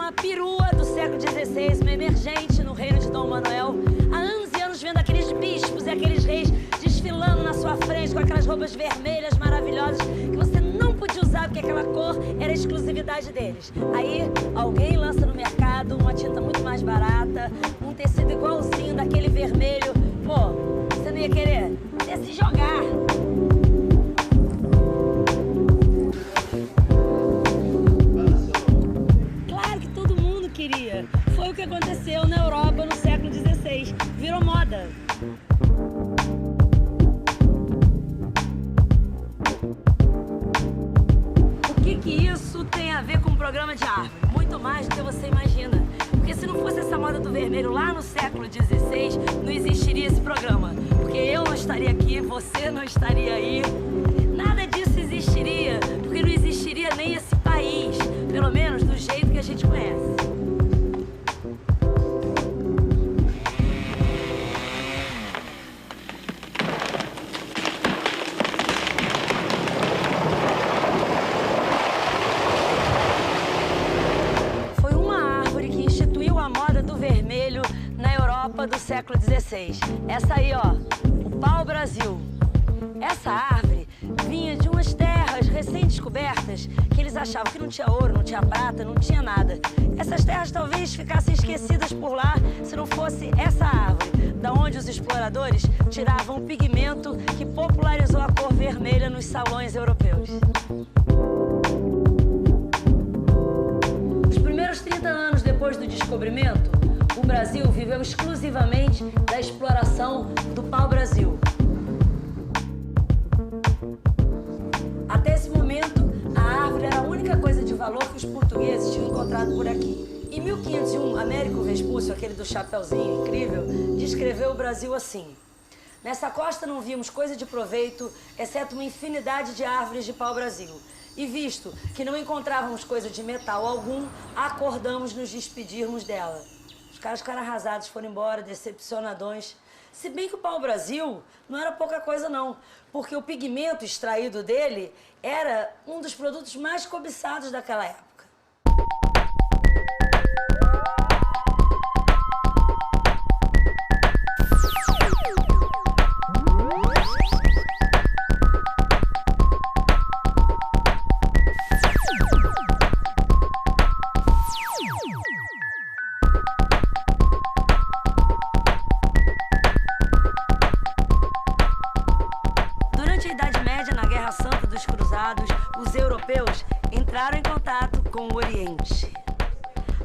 uma perua do século XVI, uma emergente no reino de Dom Manuel. Há anos e anos vendo aqueles bispos e aqueles reis desfilando na sua frente com aquelas roupas vermelhas maravilhosas que você não podia usar porque aquela cor era a exclusividade deles. Aí alguém lança no mercado uma tinta muito mais barata, um tecido igualzinho daquele vermelho. Pô, você não ia querer? Você ia se jogar. Claro que todo mundo queria. Foi o que aconteceu na Europa no século XVI. Virou moda. O que isso tem a ver com o programa de árvore? Muito mais do que você imagina. Porque se não fosse essa moda do vermelho lá no século XVI, não existiria esse programa. Porque eu não estaria aqui, você não estaria aí. Nada disso existiria, porque não existiria nem esse país. Pelo menos do jeito que a gente conhece. Do século XVI. Essa aí, ó, o pau-brasil. Essa árvore vinha de umas terras recém-descobertas que eles achavam que não tinha ouro, não tinha prata, não tinha nada. Essas terras talvez ficassem esquecidas por lá se não fosse essa árvore, da onde os exploradores tiravam o pigmento que popularizou a cor vermelha nos salões europeus. Os primeiros 30 anos depois do descobrimento, o Brasil viveu exclusivamente da exploração do pau-brasil. Até esse momento, a árvore era a única coisa de valor que os portugueses tinham encontrado por aqui. Em 1501, Américo Vespúcio, aquele do chapeuzinho incrível, descreveu o Brasil assim: nessa costa não vimos coisa de proveito, exceto uma infinidade de árvores de pau-brasil. E visto que não encontrávamos coisa de metal algum, acordamos nos despedirmos dela. Os caras ficaram arrasados, foram embora, decepcionadões. Se bem que o pau-brasil não era pouca coisa, não. Porque o pigmento extraído dele era um dos produtos mais cobiçados daquela época. Os europeus entraram em contato com o Oriente.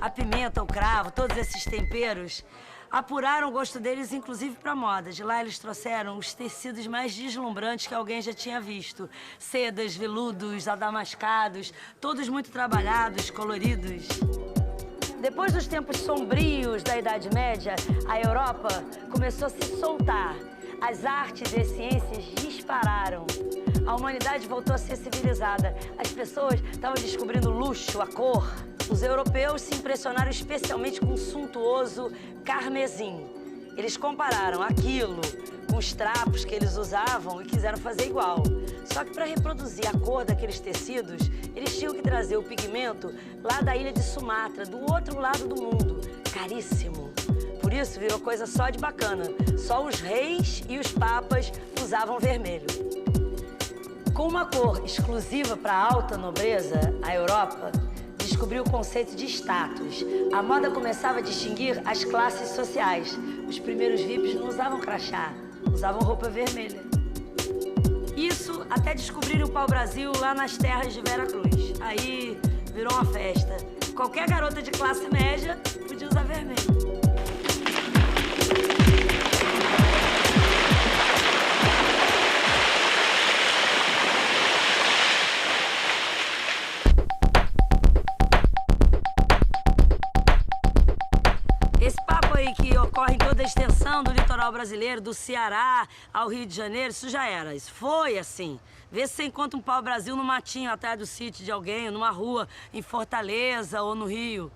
A pimenta, o cravo, todos esses temperos apuraram o gosto deles, inclusive para moda. De lá eles trouxeram os tecidos mais deslumbrantes que alguém já tinha visto. Sedas, veludos, adamascados, todos muito trabalhados, coloridos. Depois dos tempos sombrios da Idade Média, a Europa começou a se soltar. As artes e as ciências dispararam. A humanidade voltou a ser civilizada. As pessoas estavam descobrindo o luxo, a cor. Os europeus se impressionaram especialmente com o suntuoso carmesim. Eles compararam aquilo com os trapos que eles usavam e quiseram fazer igual. Só que para reproduzir a cor daqueles tecidos, eles tinham que trazer o pigmento lá da ilha de Sumatra, do outro lado do mundo. Caríssimo. Por isso virou coisa só de bacana. Só os reis e os papas usavam vermelho. Com uma cor exclusiva para a alta nobreza, a Europa descobriu o conceito de status. A moda começava a distinguir as classes sociais. Os primeiros VIPs não usavam crachá, usavam roupa vermelha. Isso até descobrirem o pau-brasil lá nas terras de Veracruz. Aí virou uma festa. Qualquer garota de classe média podia usar vermelho. Que ocorre em toda a extensão do litoral brasileiro, do Ceará ao Rio de Janeiro, isso já era, isso foi assim. Vê se você encontra um pau-brasil no matinho atrás do sítio de alguém, numa rua em Fortaleza ou no Rio.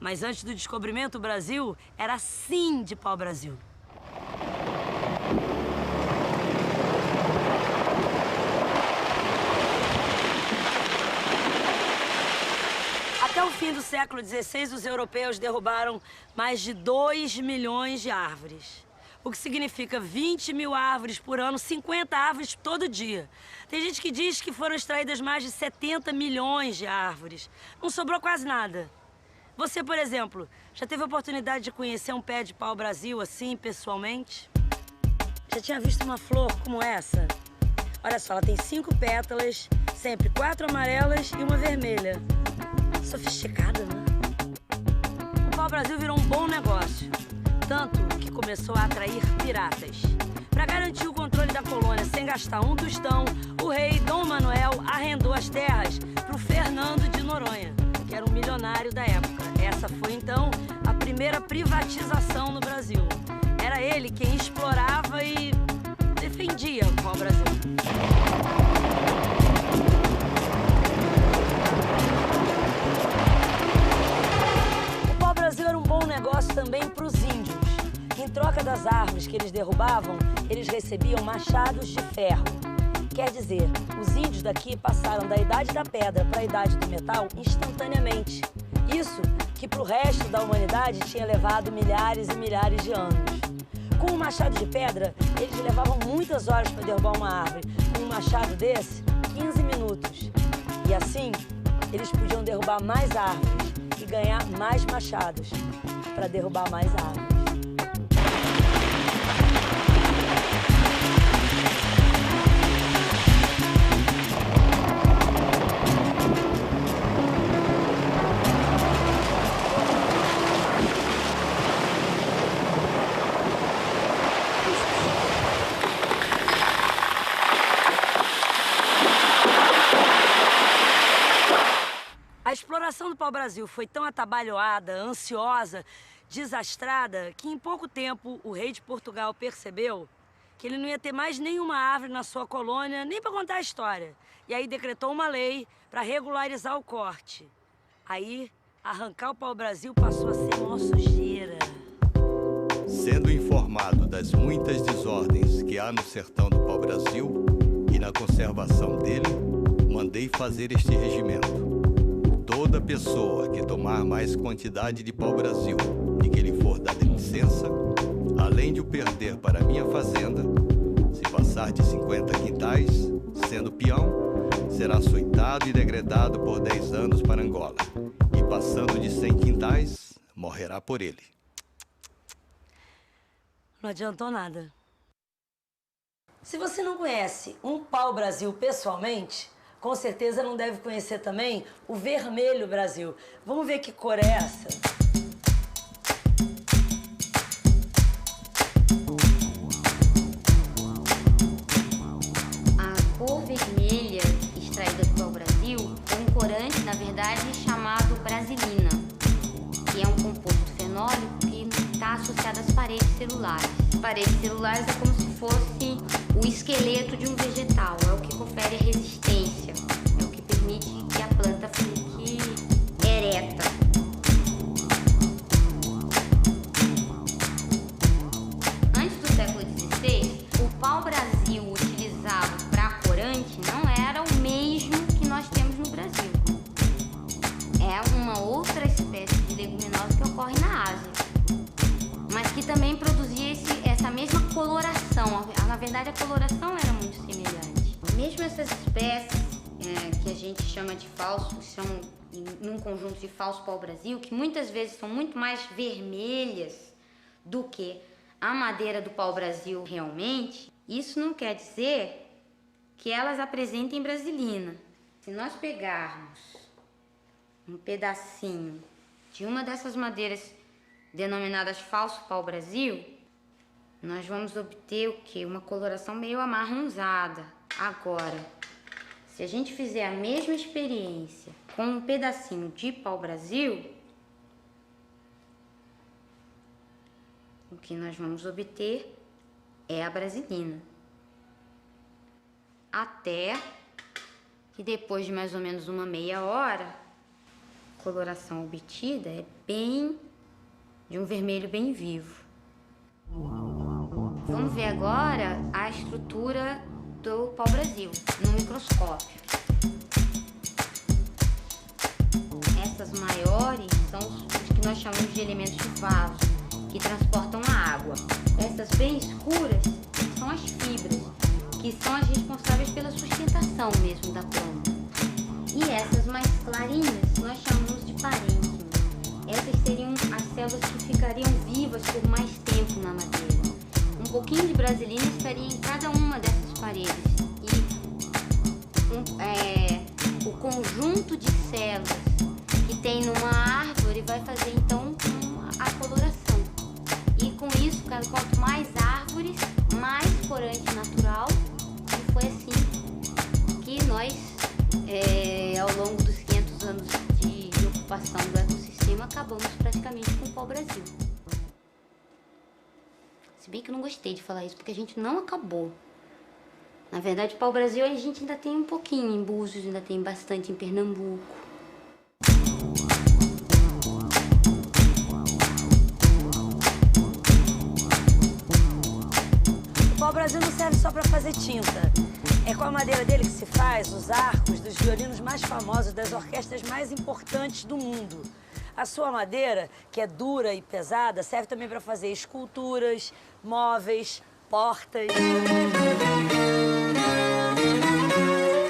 Mas antes do descobrimento, o Brasil era assim de pau-brasil. Até o fim do século XVI, os europeus derrubaram mais de 2 milhões de árvores. O que significa 20 mil árvores por ano, 50 árvores todo dia. Tem gente que diz que foram extraídas mais de 70 milhões de árvores. Não sobrou quase nada. Você, por exemplo, já teve a oportunidade de conhecer um pé de pau-brasil assim, pessoalmente? Já tinha visto uma flor como essa? Olha só, ela tem 5 pétalas, sempre 4 amarelas e uma vermelha. Sofisticada, né? O pau-brasil virou um bom negócio. Tanto que começou a atrair piratas. Para garantir o controle da colônia sem gastar um tostão, o rei Dom Manuel arrendou as terras para o Fernando de Noronha, que era um milionário da época. Essa foi, então, a primeira privatização no Brasil. Era ele quem explorava e defendia o pau-brasil. O pau-brasil era um bom negócio também para os índios. Em troca das árvores que eles derrubavam, eles recebiam machados de ferro. Quer dizer, os índios daqui passaram da idade da pedra para a idade do metal instantaneamente. Isso que para o resto da humanidade tinha levado milhares e milhares de anos. Com um machado de pedra, eles levavam muitas horas para derrubar uma árvore. Com um machado desse, 15 minutos. E assim, eles podiam derrubar mais árvores e ganhar mais machados para derrubar mais árvores. A exploração do pau-brasil foi tão atabalhoada, ansiosa, desastrada, que em pouco tempo o rei de Portugal percebeu que ele não ia ter mais nenhuma árvore na sua colônia, nem para contar a história. E aí decretou uma lei para regularizar o corte. Aí, arrancar o pau-brasil passou a ser uma sujeira. Sendo informado das muitas desordens que há no sertão do pau-brasil e na conservação dele, mandei fazer este regimento. Toda pessoa que tomar mais quantidade de pau-brasil e que lhe for dada licença, além de o perder para minha fazenda, se passar de 50 quintais, sendo peão, será açoitado e degredado por 10 anos para Angola. E passando de 100 quintais, morrerá por ele. Não adiantou nada. Se você não conhece um pau-brasil pessoalmente, com certeza não deve conhecer também o vermelho Brasil. Vamos ver que cor é essa? A cor vermelha extraída do pau-brasil é um corante, na verdade, chamado brasilina, que é um composto fenólico que está associado às paredes celulares. Paredes celulares é como se fosse o esqueleto de um vegetal, é o que confere resistência, é o que permite que a planta fique ereta. Antes do século XVI, o pau-brasil utilizado para corante não era o mesmo que nós temos no Brasil. É uma outra espécie de leguminosa que ocorre na Ásia, mas que também produzia essa mesma coloração. Na verdade, a coloração era muito semelhante. Mesmo essas espécies que a gente chama de falso, são num conjunto de falso pau-brasil, que muitas vezes são muito mais vermelhas do que a madeira do pau-brasil realmente, isso não quer dizer que elas apresentem brasilina. Se nós pegarmos um pedacinho de uma dessas madeiras denominadas falso pau-brasil, nós vamos obter o quê? Uma coloração meio amarronzada. Agora, se a gente fizer a mesma experiência com um pedacinho de pau-brasil, o que nós vamos obter é a brasilina. Até que depois de mais ou menos uma meia hora, a coloração obtida é bem de um vermelho bem vivo. Vamos ver agora a estrutura do pau-brasil no microscópio. Essas maiores são os que nós chamamos de elementos de vaso, que transportam a água. Essas bem escuras são as fibras, que são as responsáveis pela sustentação mesmo da planta. E essas mais clarinhas nós chamamos de parênquima. Essas seriam as células que ficariam vivas por mais tempo na madeira. Um pouquinho de brasilina estaria em cada uma dessas paredes. E o conjunto de células que tem numa árvore vai fazer então a coloração. E com isso, quanto mais árvores, mais corante natural. E foi assim que nós, ao longo dos 500 anos de ocupação do ecossistema, acabamos praticamente com o pau-brasil. Se bem que eu não gostei de falar isso, porque a gente não acabou. Na verdade, o pau-brasil a gente ainda tem um pouquinho em Búzios, ainda tem bastante em Pernambuco. O pau-brasil não serve só para fazer tinta. É com a madeira dele que se faz os arcos dos violinos mais famosos das orquestras mais importantes do mundo. A sua madeira, que é dura e pesada, serve também para fazer esculturas, móveis, portas.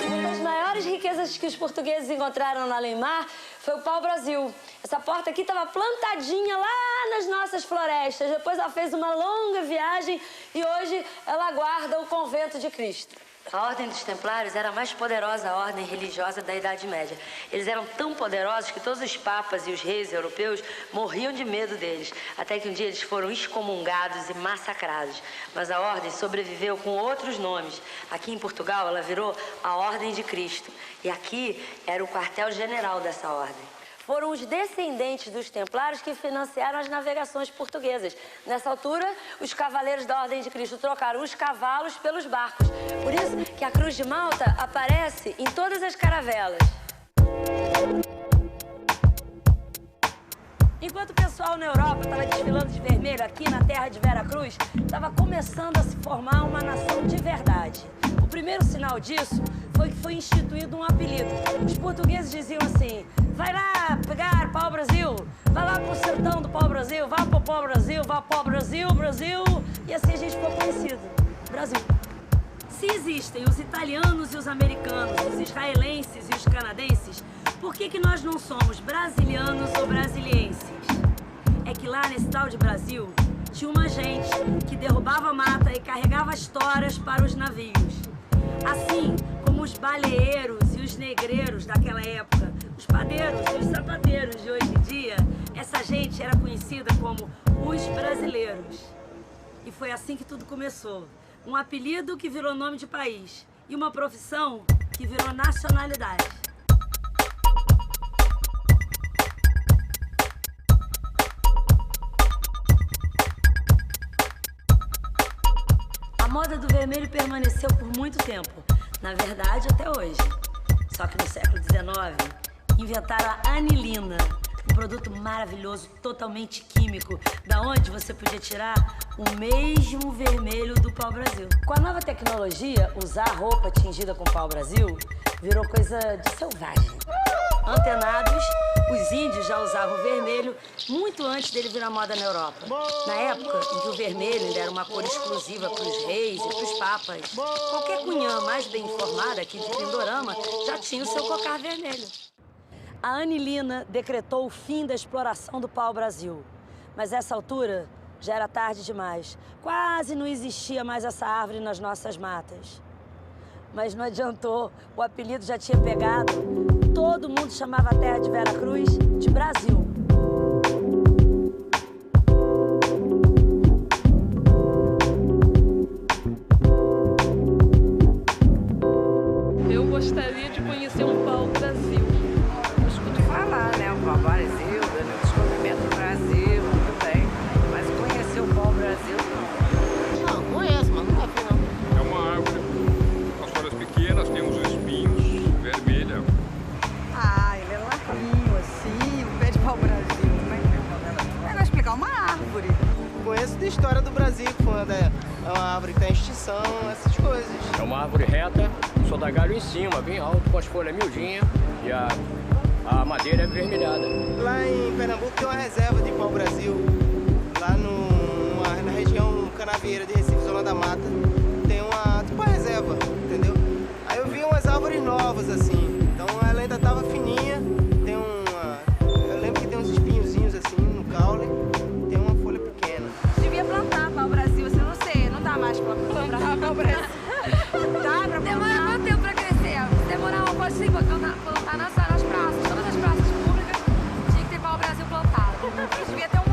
Uma das maiores riquezas que os portugueses encontraram no além-mar foi o pau-brasil. Essa porta aqui estava plantadinha lá nas nossas florestas. Depois ela fez uma longa viagem e hoje ela guarda o Convento de Cristo. A Ordem dos Templários era a mais poderosa ordem religiosa da Idade Média. Eles eram tão poderosos que todos os papas e os reis europeus morriam de medo deles, até que um dia eles foram excomungados e massacrados. Mas a ordem sobreviveu com outros nomes. Aqui em Portugal ela virou a Ordem de Cristo. E aqui era o quartel-general dessa ordem. Foram os descendentes dos templários que financiaram as navegações portuguesas. Nessa altura, os cavaleiros da Ordem de Cristo trocaram os cavalos pelos barcos. Por isso que a Cruz de Malta aparece em todas as caravelas. Enquanto o pessoal na Europa estava desfilando de vermelho aqui na terra de Vera Cruz, estava começando a se formar uma nação de verdade. O primeiro sinal disso foi que foi instituído um apelido. Os portugueses diziam assim: vai lá pegar pau-brasil, vai lá pro sertão do pau-brasil, vá pro pau-brasil, vá pro pau-brasil, Brasil. E assim a gente ficou conhecido, Brasil. Se existem os italianos e os americanos, os israelenses e os canadenses, por que nós não somos brasilianos ou brasilienses? É que lá nesse tal de Brasil tinha uma gente que derrubava mata e carregava as toras para os navios. Assim como os baleeiros e os negreiros daquela época, os padeiros e os sapateiros de hoje em dia, essa gente era conhecida como os brasileiros. E foi assim que tudo começou. Um apelido que virou nome de país e uma profissão que virou nacionalidade. A moda do vermelho permaneceu por muito tempo, na verdade até hoje. Só que no século XIX, inventaram a anilina, um produto maravilhoso, totalmente químico, da onde você podia tirar o mesmo vermelho do pau-brasil. Com a nova tecnologia, usar roupa tingida com pau-brasil virou coisa de selvagem. Antenados, os índios já usavam vermelho muito antes dele virar moda na Europa. Na época em que o vermelho ainda era uma cor exclusiva para os reis e para os papas. Qualquer cunhã mais bem informada aqui de Pindorama já tinha o seu cocar vermelho. A anilina decretou o fim da exploração do pau-brasil. Mas a essa altura já era tarde demais. Quase não existia mais essa árvore nas nossas matas. Mas não adiantou, o apelido já tinha pegado. Todo mundo chamava a terra de Vera Cruz de Brasil. Eu gostaria de conhecer um pau-brasil. Eu escuto falar, né? O pau-brasil, o descobrimento do Brasil, também. Mas conhecer o pau-brasil, não. Não, conheço, mas nunca vi, não. É uma árvore, as folhas pequenas, tem uns espinhos, vermelha. Ah, ele é larguinho, assim, o pé de pau-brasil. Como é que é? Vai explicar uma árvore. Conheço da história do Brasil, quando é uma árvore que está em extinção, essas coisas. É uma árvore reta, só dá galho em cima, bem alto, com as folhas miudinhas. E A madeira é vermelhada. Lá em Pernambuco tem uma reserva de pau-brasil. Lá na região canavieira de Recife, Zona da Mata, tem uma reserva, entendeu? Aí eu vi umas árvores novas, assim. Então ela ainda tava fininha. Eu lembro que tem uns espinhozinhos, assim, no caule. Tem uma folha pequena. Devia plantar pau-brasil, você não sei, não dá mais pra plantar pau-brasil. Dá pra plantar? Demora quanto tempo pra crescer? Demorar pode sim, pode plantar nas praças. Todas as praças públicas tinha que ter pau-brasil plantado. Devia ter um